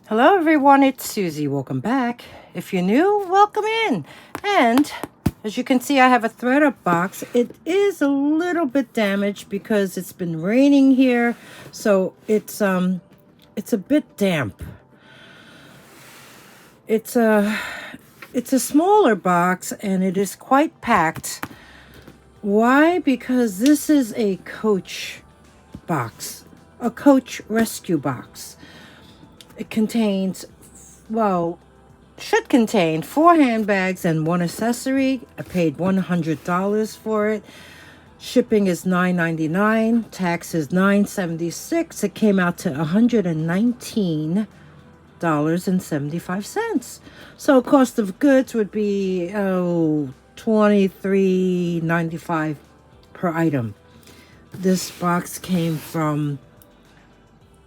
Hello everyone, it's Susie. Welcome back. If you're new, welcome in. And as you can see, I have a ThredUP box. It is a little bit damaged because it's been raining here, so it's a bit damp. It's a smaller box and it is quite packed. Why? Because this is a Coach box, a Coach rescue box. It contains, well, should contain 4 handbags and 1 accessory. I paid $100 for it. Shipping is $9.99. Tax is $9.76. It came out to $119.75. So cost of goods would be $23.95 per item. This box came from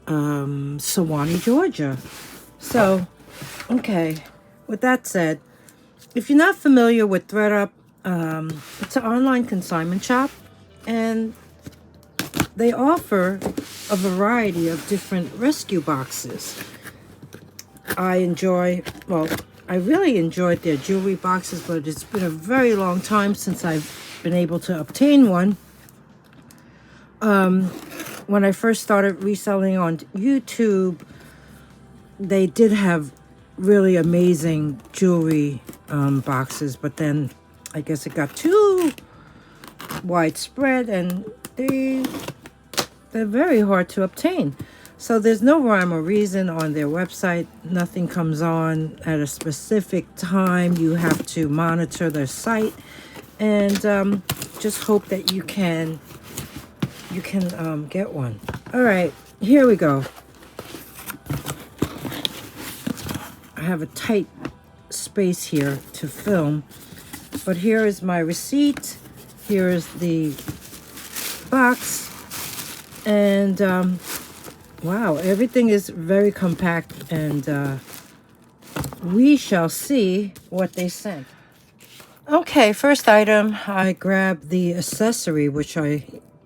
Suwanee, Georgia. So, okay, with that said, if you're not familiar with ThredUP, it's an online consignment shop, and they offer a variety of different rescue boxes. I really enjoyed their jewelry boxes, but it's been a very long time since I've been able to obtain one. When I first started reselling on YouTube, they did have really amazing jewelry boxes, but then I guess it got too widespread and they're very hard to obtain. So there's no rhyme or reason on their website. Nothing comes on at a specific time. You have to monitor their site and just hope that you can get one. All right, here we go. I have a tight space here to film, but here is my receipt. Here is the box, and wow, everything is very compact, and we shall see what they sent. Okay, first item, I grabbed the accessory, which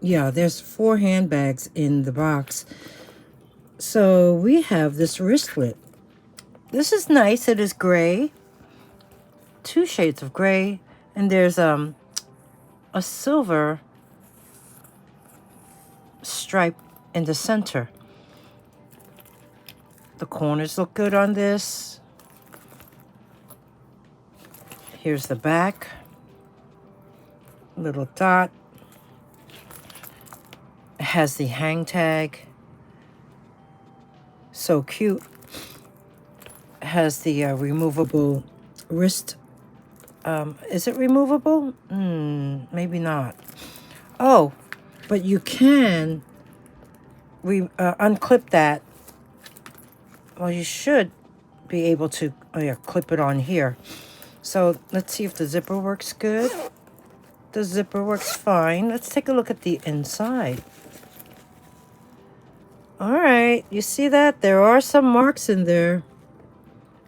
there's 4 handbags in the box. So we have this wristlet. This is nice. It is gray, 2 shades of gray, and there's a silver stripe in the center. The corners look good on this. Here's the back. Little dot. It has the hang tag. So cute. It has the removable wrist. Is it removable? Maybe not. Oh, but you can unclip that. Well, you should be able to clip it on here. So let's see if the zipper works good. The zipper works fine. Let's take a look at the inside. All right, you see that? There are some marks in there.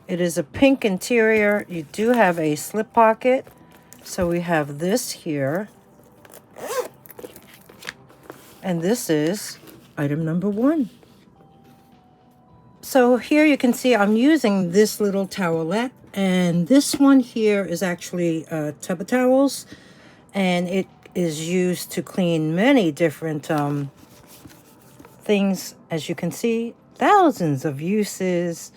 It is a pink interior. You do have a slip pocket. So we have this here. And this is item number 1. So here you can see I'm using this little towelette. And this one here is actually a tub of towels. And it is used to clean many different things. As you can see, thousands of uses.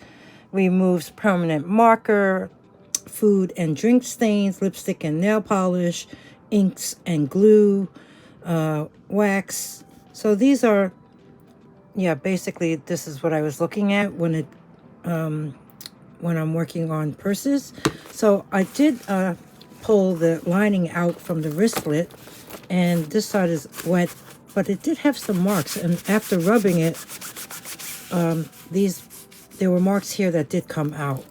Removes permanent marker, food and drink stains, lipstick and nail polish, inks and glue, wax. So these are, basically this is what I was looking at when I'm working on purses. So I did pull the lining out from the wristlet, and this side is wet, but it did have some marks, and after rubbing it, there were marks here that did come out.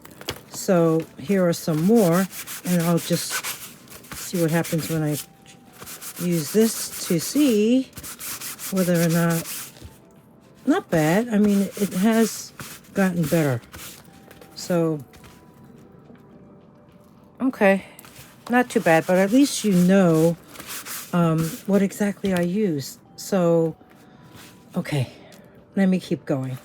So here are some more, and I'll just see what happens when I use this to see whether or not bad. I mean, it has gotten better. So, okay, not too bad, but at least you know what exactly I use. So, okay, let me keep going.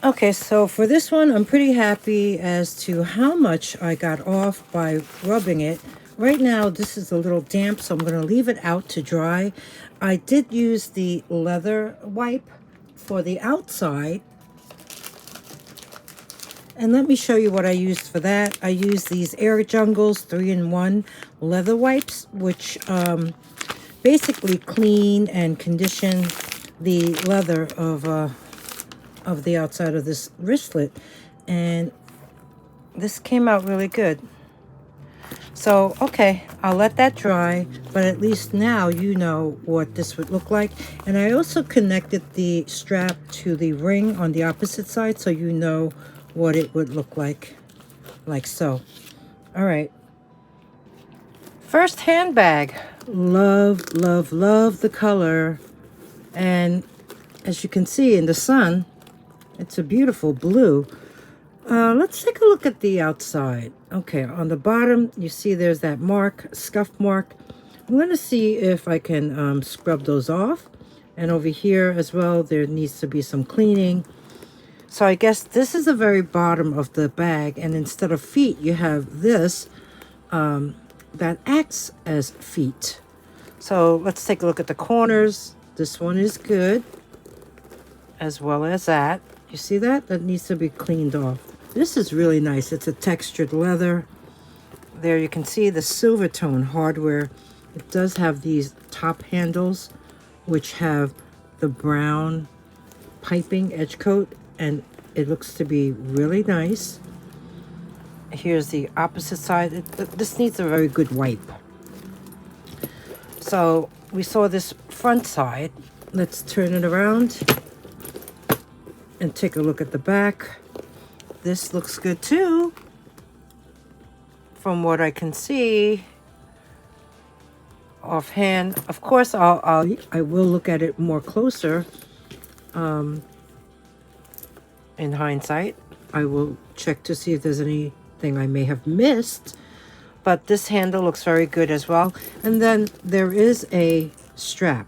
Okay, so for this one, I'm pretty happy as to how much I got off by rubbing it. Right now, this is a little damp, so I'm going to leave it out to dry. I did use the leather wipe for the outside. And let me show you what I used for that. I used these Air Jungles 3-in-1 leather wipes, which basically clean and condition the leather of the outside of this wristlet, and this came out really good. So okay, I'll let that dry, but at least now you know what this would look like. And I also connected the strap to the ring on the opposite side, so you know what it would look like so. All right, first handbag. Love, love, love the color, and as you can see in the sun, it's a beautiful blue. Let's take a look at the outside. Okay, on the bottom, you see there's that mark, scuff mark. I'm going to see if I can scrub those off. And over here as well, there needs to be some cleaning. So I guess this is the very bottom of the bag. And instead of feet, you have this that acts as feet. So let's take a look at the corners. This one is good, as well as that. You see that? That needs to be cleaned off. This is really nice. It's a textured leather. There you can see the silver tone hardware. It does have these top handles, which have the brown piping edge coat, and it looks to be really nice. Here's the opposite side. This needs a very good wipe. So we saw this front side. Let's turn it around and take a look at the back. This looks good too, from what I can see offhand. Of course, I will look at it more closer. In hindsight, I will check to see if there's anything I may have missed. But this handle looks very good as well. And then there is a strap.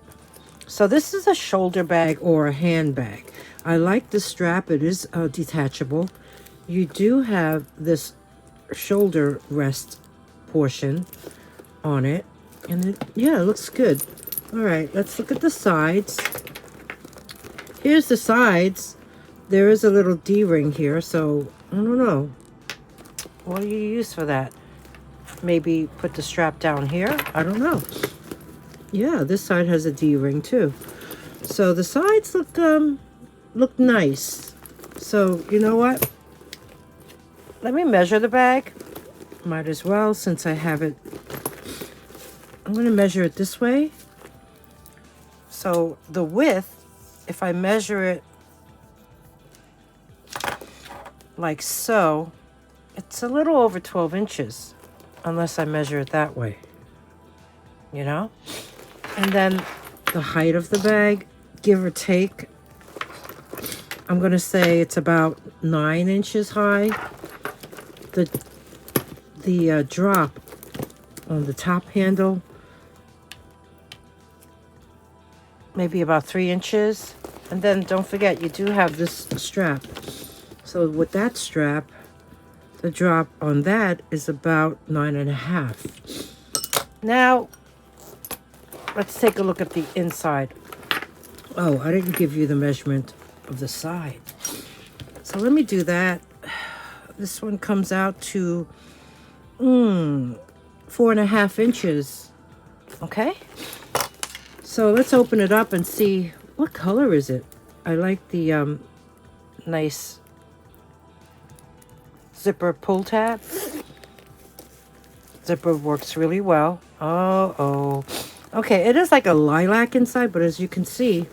So this is a shoulder bag or a handbag. I like the strap. It is detachable. You do have this shoulder rest portion on it. And it looks good. All right, let's look at the sides. Here's the sides. There is a little D-ring here, so I don't know. What do you use for that? Maybe put the strap down here? I don't know. Yeah, this side has a D-ring too. So the sides look nice. So you know what? Let me measure the bag. Might as well, since I have it. I'm going to measure it this way. So the width, if I measure it like so, it's a little over 12 inches, unless I measure it that way, you know? And then the height of the bag, give or take, I'm going to say it's about 9 inches high. The drop on the top handle, maybe about 3 inches. And then don't forget, you do have this strap. So with that strap, the drop on that is about 9.5. Now, let's take a look at the inside. Oh, I didn't give you the measurement of the side. So let me do that. This one comes out to 4.5 inches. Okay. So let's open it up and see what color is it. I like the nice zipper pull tab. Zipper works really well. Oh. Okay, it is like a lilac inside, but as you can see,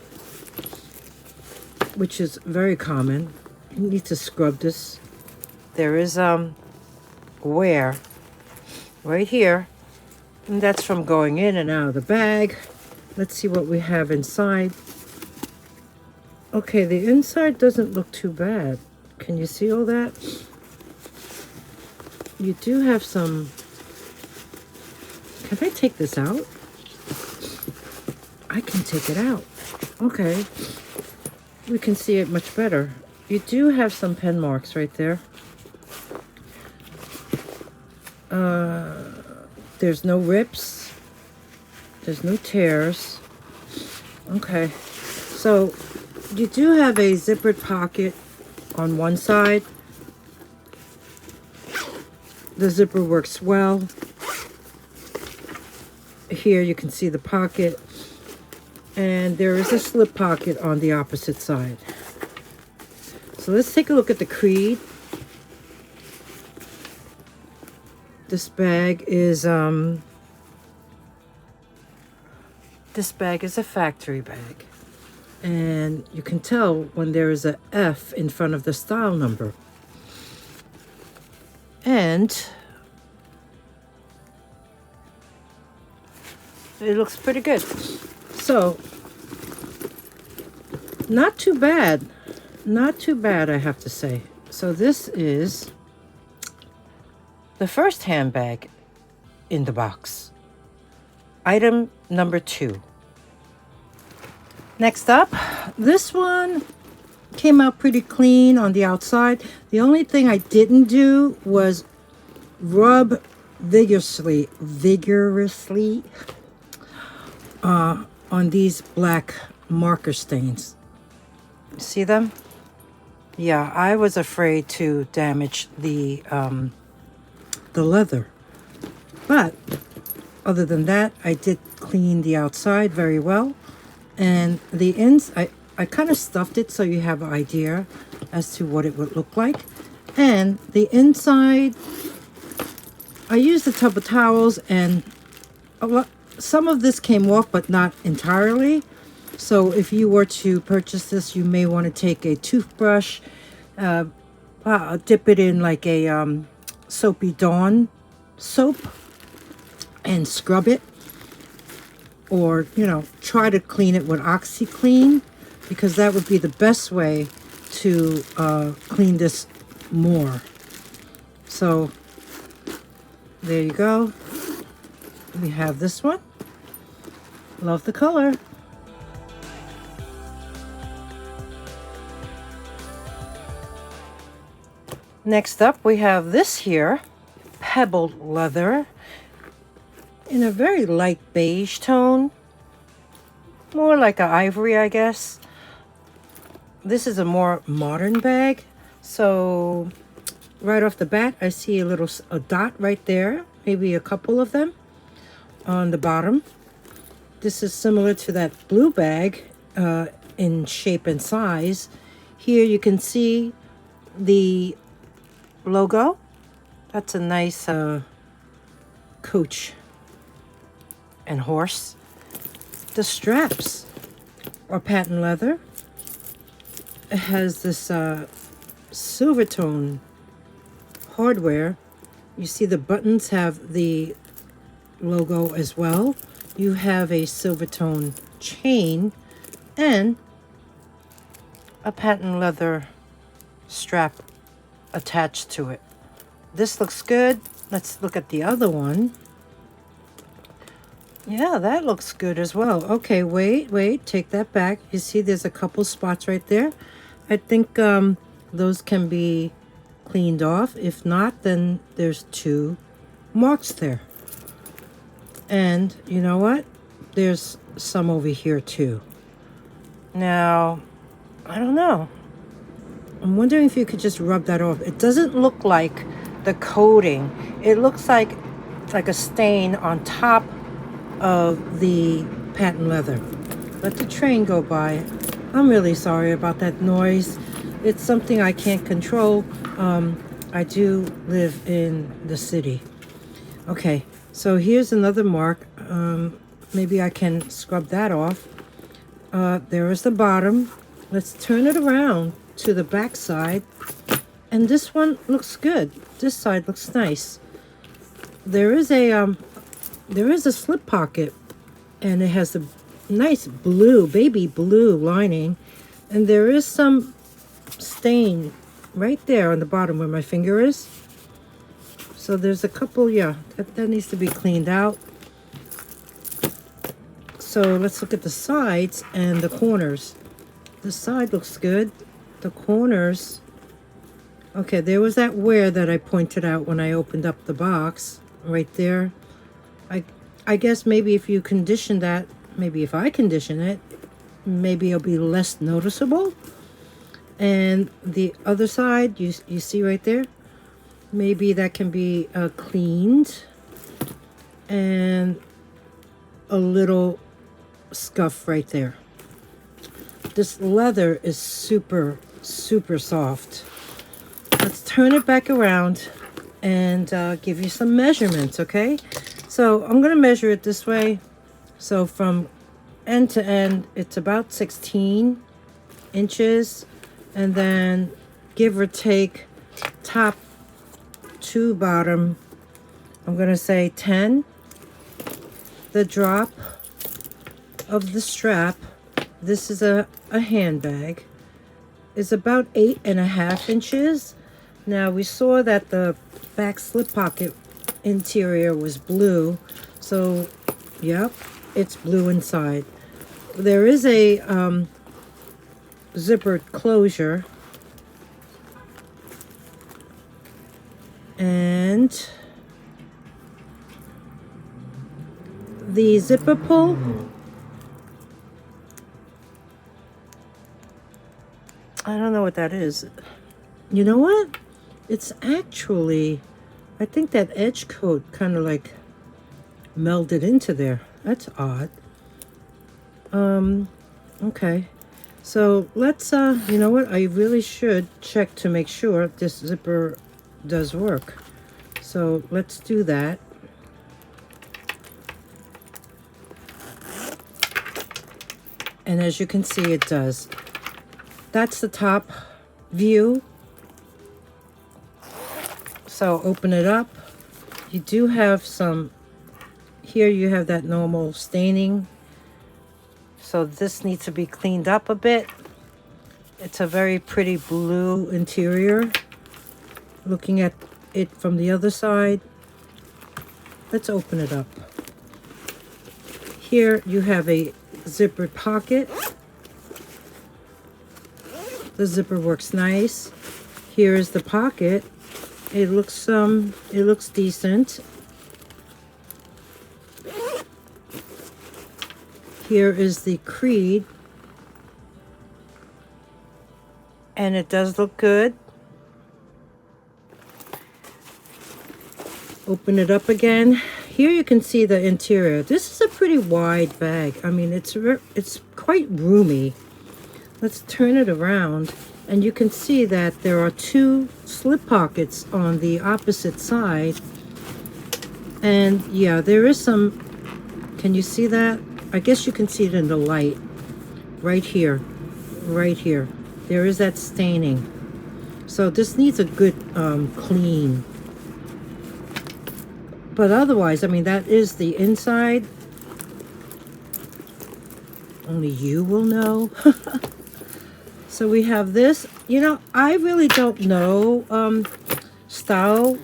which is very common, you need to scrub this. There is wear right here, and that's from going in and out of the bag. Let's see what we have inside. Okay, the inside doesn't look too bad. Can you see all that? You do have some... Can I take this out? I can take it out. Okay. We can see it much better. you do have some pen marks right there. There's no rips. There's no tears. Okay. So you do have a zippered pocket on one side. The zipper works well. Here you can see the pocket. And there is a slip pocket on the opposite side. So let's take a look at the creed. This bag is a factory bag. And you can tell when there is a F in front of the style number. And it looks pretty good. So, not too bad. Not too bad, I have to say. So this is the first handbag in the box. Item number 2. Next up, this one came out pretty clean on the outside. The only thing I didn't do was rub vigorously on these black marker stains. See them? Yeah, I was afraid to damage the leather. But other than that, I did clean the outside very well. And the ins, I kind of stuffed it so you have an idea as to what it would look like. And the inside, I used a tub of towels, and some of this came off, but not entirely. So if you were to purchase this, you may want to take a toothbrush, dip it in like a soapy Dawn soap and scrub it. Or, you know, try to clean it with OxyClean, because that would be the best way to clean this more. So there you go. We have this one. Love the color. Next up, we have this here, pebbled leather, in a very light beige tone. More like an ivory, I guess. This is a more modern bag. So right off the bat, I see a dot right there. Maybe a couple of them on the bottom. This is similar to that blue bag in shape and size. Here you can see the logo. That's a nice coach and horse. The straps are patent leather. It has this silver tone hardware. You see the buttons have the logo as well. You have a silver tone chain and a patent leather strap attached to it. This looks good. Let's look at the other one. Yeah, that looks good as well. Okay, wait, take that back. You see there's a couple spots right there. I think those can be cleaned off. If not, then there's 2 marks there. And you know what? There's some over here too. Now, I don't know. I'm wondering if you could just rub that off. It doesn't look like the coating. It looks like a stain on top of the patent leather. Let the train go by. I'm really sorry about that noise. It's something I can't control. I do live in the city. Okay, so here's another mark. Maybe I can scrub that off. There is the bottom. Let's turn it around to the back side. And this one looks good. This side looks nice. There is a slip pocket, and it has a nice blue, baby blue lining, and there is some stain right there on the bottom where my finger is. So there's a couple, yeah, that needs to be cleaned out. So let's look at the sides and the corners. The side looks good. the corners. Okay, there was that wear that I pointed out when I opened up the box right there. I guess maybe if you condition that, maybe if I condition it, maybe it'll be less noticeable. And the other side, you see right there, maybe that can be cleaned, and a little scuff right there. This leather is super soft. Let's turn it back around and give you some measurements, okay? So I'm gonna measure it this way. So from end to end, it's about 16 inches, and then give or take top to bottom, I'm gonna say 10. The drop of the strap, this is a handbag, is about 8.5 inches. Now we saw that the back slip pocket interior was blue, so yep, it's blue inside. There is a zippered closure, and the zipper pull, I don't know what that is. You know what? It's actually, I think that edge coat kind of like melded into there. That's odd. Okay. So let's, you know what? I really should check to make sure this zipper does work. So let's do that. And as you can see, it does. That's the top view. So open it up. You do have some, here you have that normal staining. So this needs to be cleaned up a bit. It's a very pretty blue interior. Looking at it from the other side. Let's open it up. Here you have a zippered pocket. The zipper works nice. Here is the pocket. It looks decent. Here is the creed, and it does look good. Open it up again. Here you can see the interior. This is a pretty wide bag. I mean, it's quite roomy. Let's turn it around, and you can see that there are two slip pockets on the opposite side. And yeah, there is some, can you see that? I guess you can see it in the light. Right here. Right here. There is that staining. So this needs a good clean. But otherwise, I mean, that is the inside. Only you will know. So we have this. You know, I really don't know style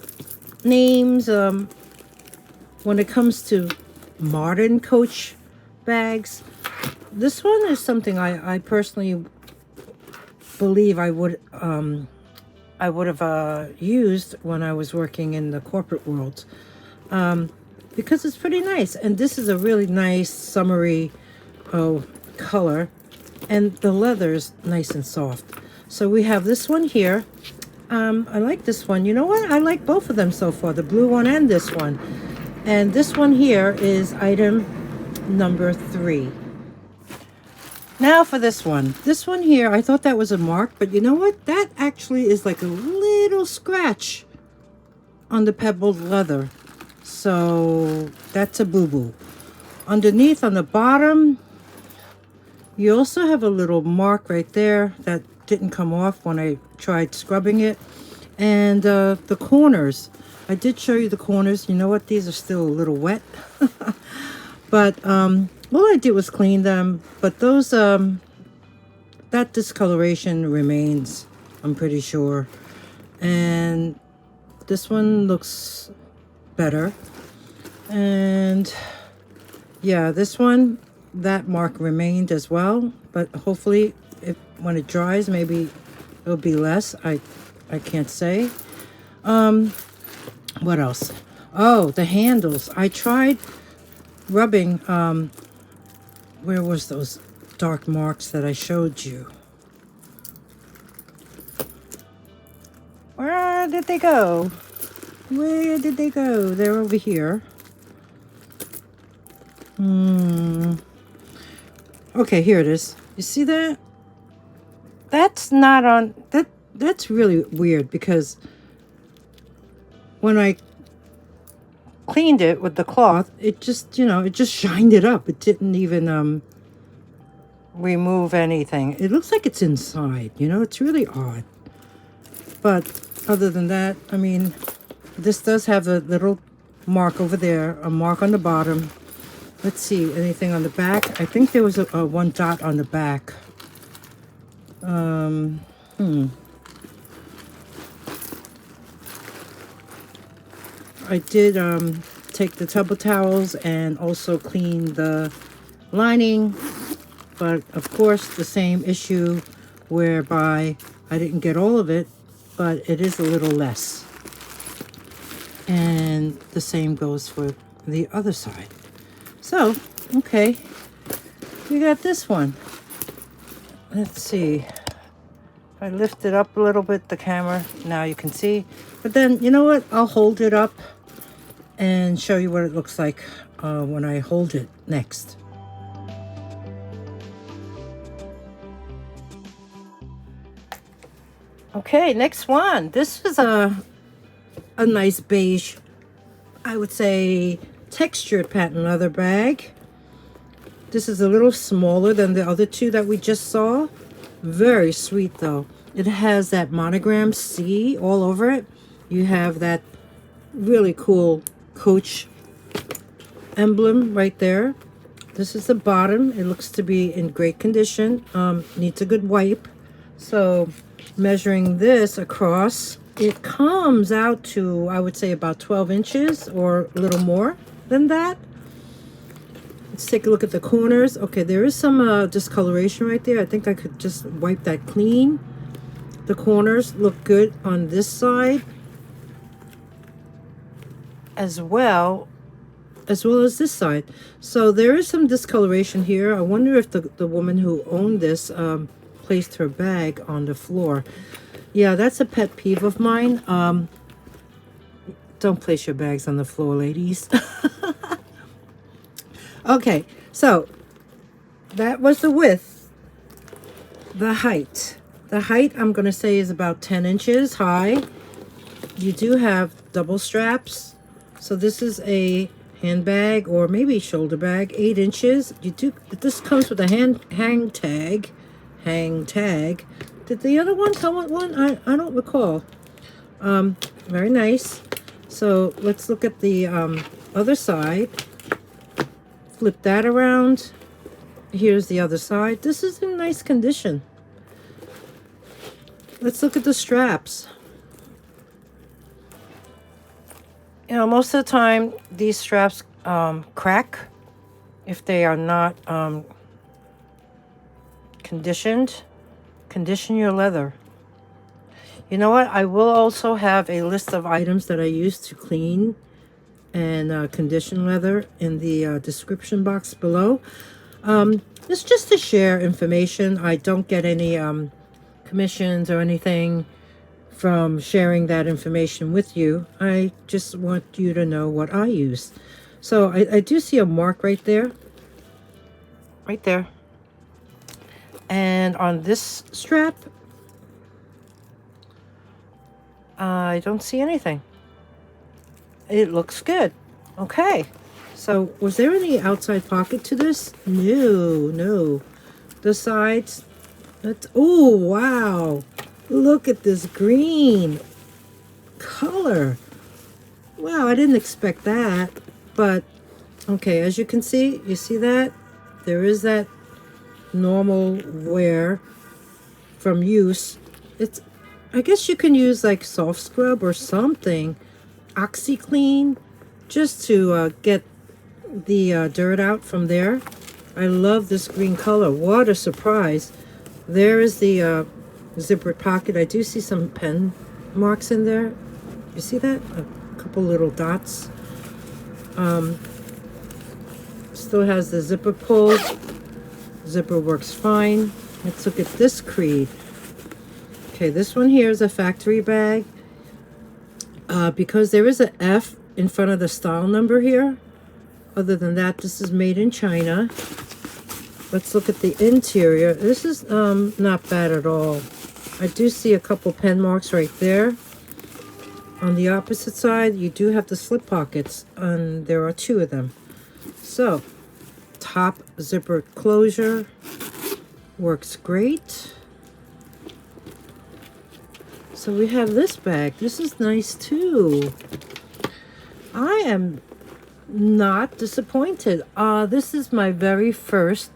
names when it comes to modern Coach bags. This one is something I personally believe I would have used when I was working in the corporate world, because it's pretty nice, and this is a really nice summery color, and the leather is nice and soft. So we have this one here. I like this one. You know what? I like both of them so far, the blue one and this one. And this one here is item number 3. Now for this one. This one here, I thought that was a mark, but you know what? That actually is like a little scratch on the pebbled leather. So that's a boo-boo. Underneath on the bottom, you also have a little mark right there that didn't come off when I tried scrubbing it. And the corners, I did show you the corners. You know what? These are still a little wet. But all I did was clean them. But those, that discoloration remains, I'm pretty sure. And this one looks better. And yeah, this one, that mark remained as well. But hopefully, when it dries, maybe it'll be less. I can't say. What else? Oh, the handles. I tried rubbing, where was those dark marks that I showed you? Where did they go? Where did they go? They're over here. Okay, here it is. You see that? That's not on... That's really weird because when I cleaned it with the cloth, it just, you know, it just shined it up. It didn't even remove anything. It looks like it's inside, you know? It's really odd. But other than that, I mean, this does have a little mark over there, a mark on the bottom. Let's see, anything on the back? I think there was a one dot on the back. I did take the tub of towels and also clean the lining, but of course the same issue whereby I didn't get all of it, but it is a little less. And the same goes for the other side. So, okay, we got this one. Let's see. I lift it up a little bit, the camera, now you can see. But then, you know what? I'll hold it up and show you what it looks like when I hold it next. Okay, next one. This is a nice beige, I would say, textured patent leather bag. This is a little smaller than the other two that we just saw. Very sweet though. It has that monogram C all over it. You have that really cool Coach emblem right there. This is the bottom. It looks to be in great condition. Needs a good wipe. So measuring this across, it comes out to, I would say, about 12 inches or a little more than that. Let's take a look at the corners. Okay, there is some discoloration right there. I think I could just wipe that clean. The corners look good on this side as well as this side. So there is some discoloration here. I wonder if the woman who owned this placed her bag on the floor. Yeah, that's a pet peeve of mine. Don't place your bags on the floor, ladies. Okay, so that was the width. The height. The height, I'm going to say, is about 10 inches high. You do have double straps. So this is a handbag or maybe shoulder bag, 8 inches. This comes with a hang tag. Did the other one come with one? I don't recall. Very nice. So let's look at the other side. Flip that around. Here's the other side. This is in nice condition. Let's look at the straps. You know, most of the time these straps crack if they are not conditioned. Condition your leather. You know what? I will also have a list of items that I use to clean and condition leather in the description box below. It's just to share information. I don't get any commissions or anything from sharing that information with you. I just want you to know what I use. So I do see a mark right there. Right there. And on this strap, I don't see anything. It looks good. Okay. So was there any outside pocket to this? No. The sides. Oh, wow. Look at this green color. Wow, I didn't expect that. But, okay, as you can see, you see that? There is that normal wear from use. I guess you can use like soft scrub or something, OxyClean, just to get the dirt out from there. I love this green color. What a surprise. There is the zippered pocket. I do see some pen marks in there. You see that? A couple little dots. Still has the zipper pull. Zipper works fine. Let's look at this creed. Okay, this one here is a factory bag. Because there is an F in front of the style number here. Other than that, this is made in China. Let's look at the interior. This is not bad at all. I do see a couple pen marks right there. On the opposite side, you do have the slip pockets, and there are 2 of them. So, top zipper closure works great. So we have this bag. This is nice too. I am not disappointed. This is my very first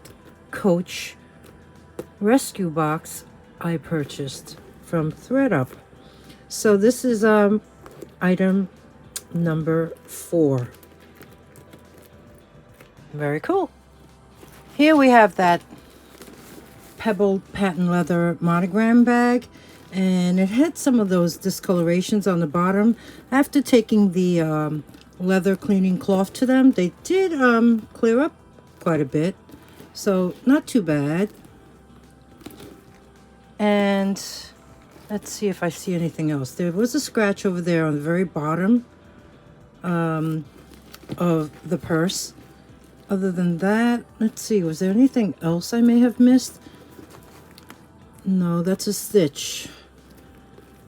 Coach rescue box I purchased from ThredUP. So this is item number 4. Very cool. Here we have that pebbled patent leather monogram bag, and it had some of those discolorations on the bottom. After taking the leather cleaning cloth to them, they did clear up quite a bit, so not too bad. And let's see if I see anything else. There was a scratch over there on the very bottom of the purse. Other than that, let's see, was there anything else I may have missed? No, that's a stitch.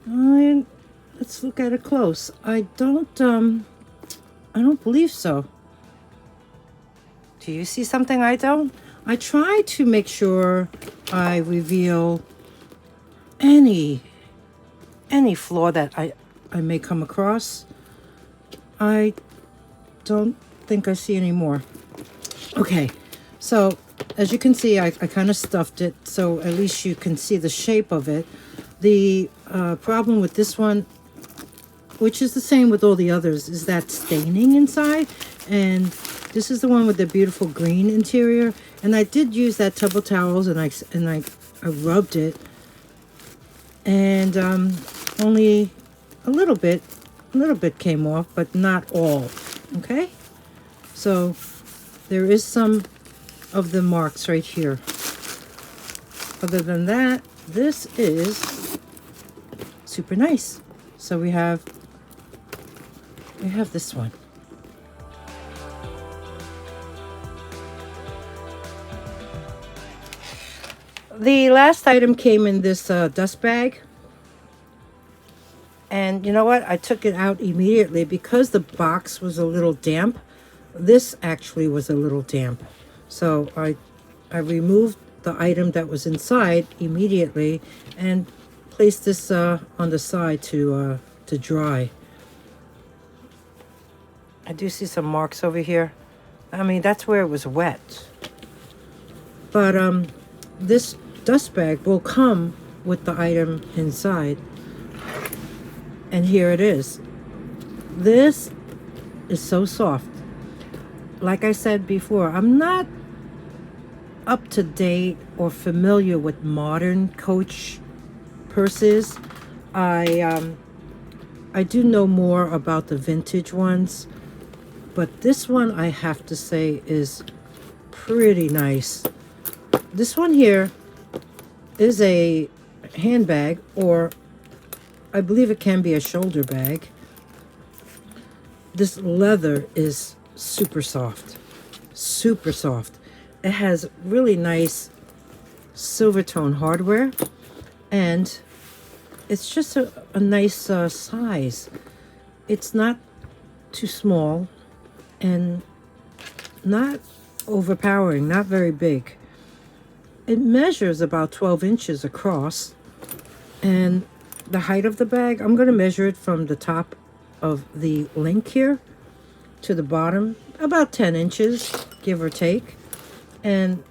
Let's look at it close. I don't believe so. Do you see something I don't? I try to make sure I reveal any flaw that I may come across. I don't think I see any more. Okay, so as you can see, I kind of stuffed it, so at least you can see the shape of it. The problem with this one, which is the same with all the others, is that staining inside. And this is the one with the beautiful green interior. And I did use that tub towels, and I rubbed it, and only a little bit came off, but not all. Okay, so there is some of the marks right here. Other than that, this is super nice. So we have this one. The last item came in this dust bag. And you know what? I took it out immediately because the box was a little damp. This actually was a little damp. So I removed the item that was inside immediately and placed this on the side to dry. I do see some marks over here. I mean, that's where it was wet. But this dust bag will come with the item inside. And here it is. This is so soft. Like I said before, I'm not up to date or familiar with modern Coach purses. I do know more about the vintage ones, but this one I have to say is pretty nice. This one here is a handbag, or I believe it can be a shoulder bag. This leather is super soft, super soft. It has really nice silver tone hardware, and it's just a nice size. It's not too small and not overpowering, not very big. It measures about 12 inches across, and the height of the bag, I'm going to measure it from the top of the link here to the bottom, about 10 inches, give or take. And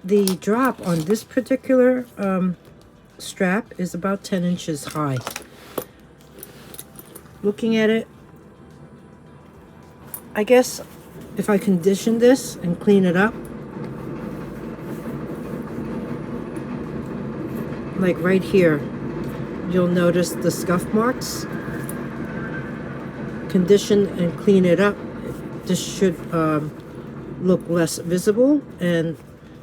the drop on this particular strap is about 10 inches high. Looking at it, I guess if I condition this and clean it up, like right here, you'll notice the scuff marks. Condition and clean it up. This should look less visible, and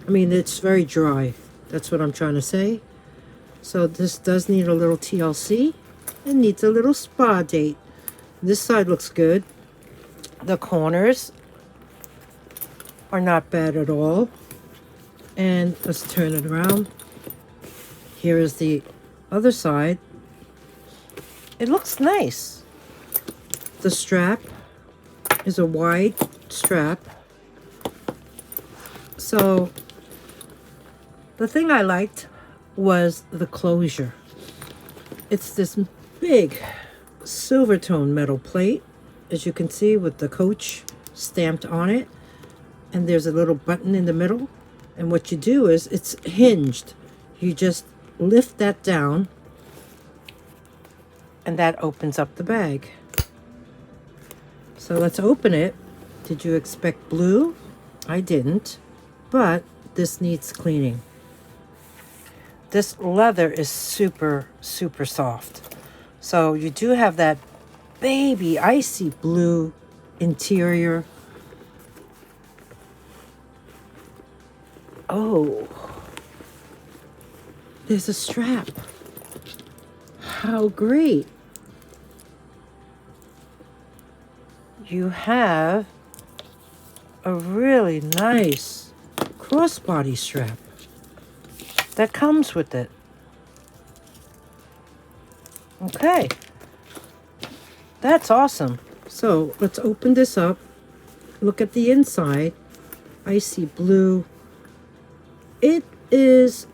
I mean, it's very dry. That's what I'm trying to say. So this does need a little TLC. It needs a little spa date. This side looks good. The corners are not bad at all. And let's turn it around. Here is the other side. It looks nice. The strap is a wide strap. So the thing I liked was the closure. It's this big silver tone metal plate, as you can see, with the Coach stamped on it, and there's a little button in the middle, and what you do is it's hinged. You just lift that down and that opens up the bag. So let's open it. Did you expect blue? I didn't, but this needs cleaning. This leather is super, super soft. So you do have that baby icy blue interior. Oh, there's a strap. How great. You have a really nice crossbody strap that comes with it. Okay, that's awesome. So let's open this up. Look at the inside. Icy blue. It is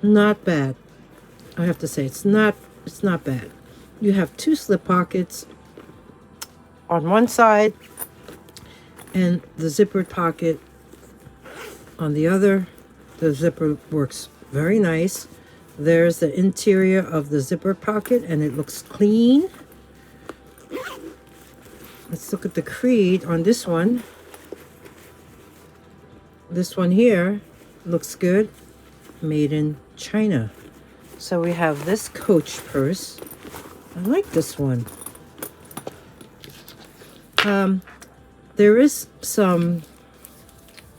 not bad. I have to say, it's not bad. You have two slip pockets on one side and the zippered pocket on the other. The zipper works very nice. There's the interior of the zipper pocket, and it looks clean. Let's look at the creed on this one. This one here looks good. Made in China. So we have this Coach purse. I like this one. There is some,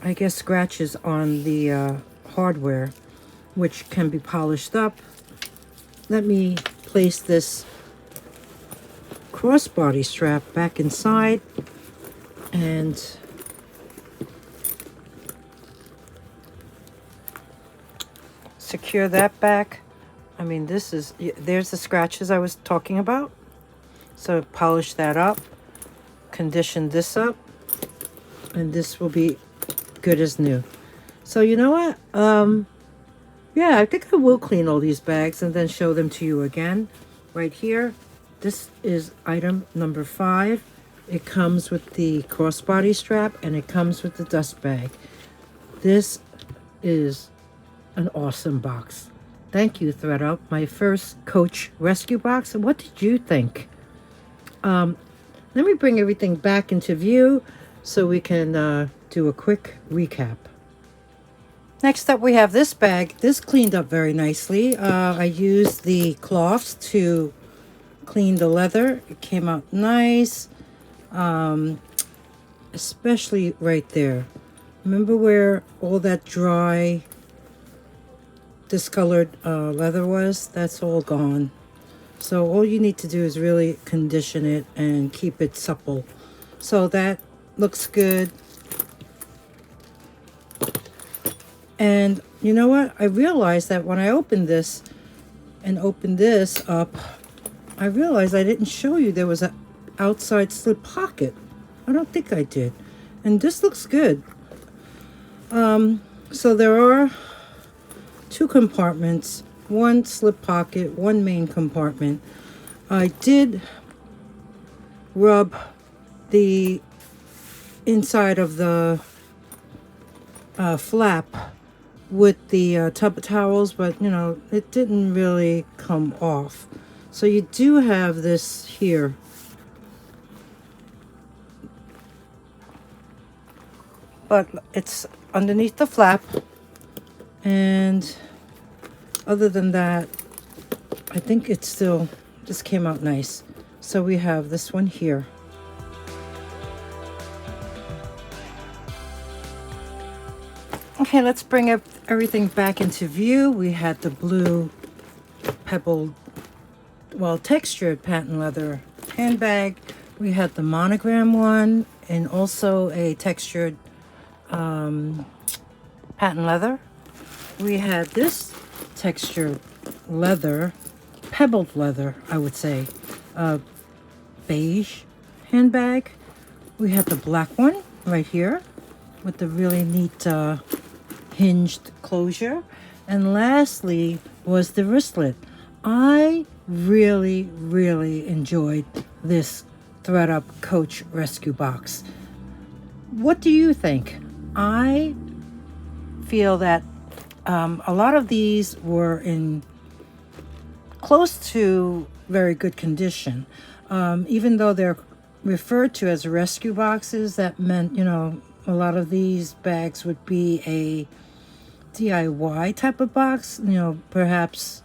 I guess, scratches on the hardware, which can be polished up. Let me place this crossbody strap back inside and secure that back. I mean, this is, there's the scratches I was talking about. So polish that up, condition this up, and this will be good as new. So you know what? Yeah, I think I will clean all these bags and then show them to you again. Right here, this is item number 5. It comes with the crossbody strap and it comes with the dust bag. This is an awesome box. Thank you, ThredUP. My first Coach rescue box. What did you think? Let me bring everything back into view so we can do a quick recap. Next up, we have this bag. This cleaned up very nicely. I used the cloths to clean the leather. It came out nice, especially right there. Remember where all that dry, discolored leather was? That's all gone. So all you need to do is really condition it and keep it supple. So that looks good. And you know what? I realized that when I opened this and opened this up, I realized I didn't show you there was an outside slip pocket. I don't think I did. And this looks good. So there are 2 compartments, 1 slip pocket, 1 main compartment. I did rub the inside of the flap with the tub towels, but you know, it didn't really come off. So you do have this here. But it's underneath the flap, and Other than that, I think it's still just came out nice. So we have this one here. Okay, let's bring up everything back into view. We had the blue pebbled, well, textured patent leather handbag. We had the monogram one and also a textured patent leather. We had this textured leather, pebbled leather, I would say, beige handbag. We had the black one right here with the really neat hinged closure. And lastly was the wristlet. I really enjoyed this ThredUP Coach Rescue Box. What do you think? I feel that a lot of these were in close to very good condition. Even though they're referred to as rescue boxes, that meant, you know, a lot of these bags would be a DIY type of box. You know, perhaps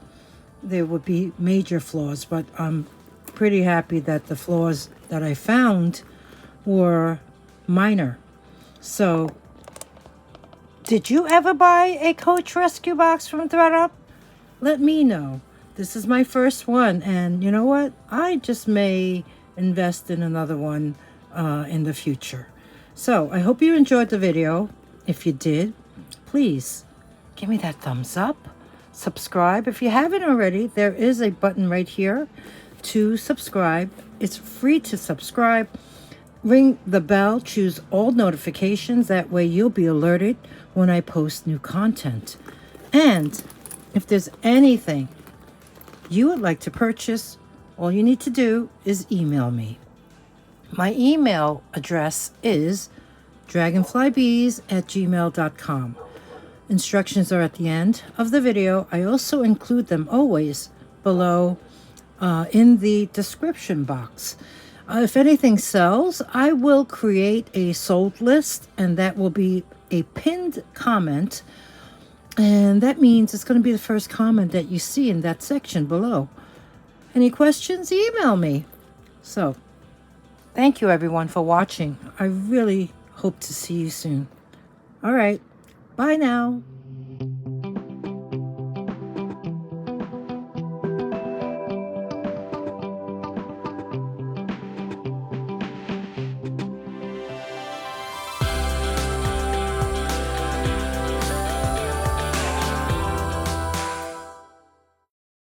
there would be major flaws, but I'm pretty happy that the flaws that I found were minor. So, did you ever buy a Coach Rescue Box from ThredUP? Let me know. This is my first one, and you know what? I just may invest in another one in the future. So, I hope you enjoyed the video. If you did, please give me that thumbs up. Subscribe. If you haven't already, there is a button right here to subscribe. It's free to subscribe. Ring the bell, choose all notifications. That way you'll be alerted when I post new content. And if there's anything you would like to purchase, all you need to do is email me. My email address is dragonflybeez@gmail.com. Instructions are at the end of the video. I also include them always below in the description box. If anything sells, I will create a sold list, and that will be a pinned comment. And that means it's going to be the first comment that you see in that section below. Any questions? Email me. So, thank you everyone for watching. I really hope to see you soon. All right. Bye now.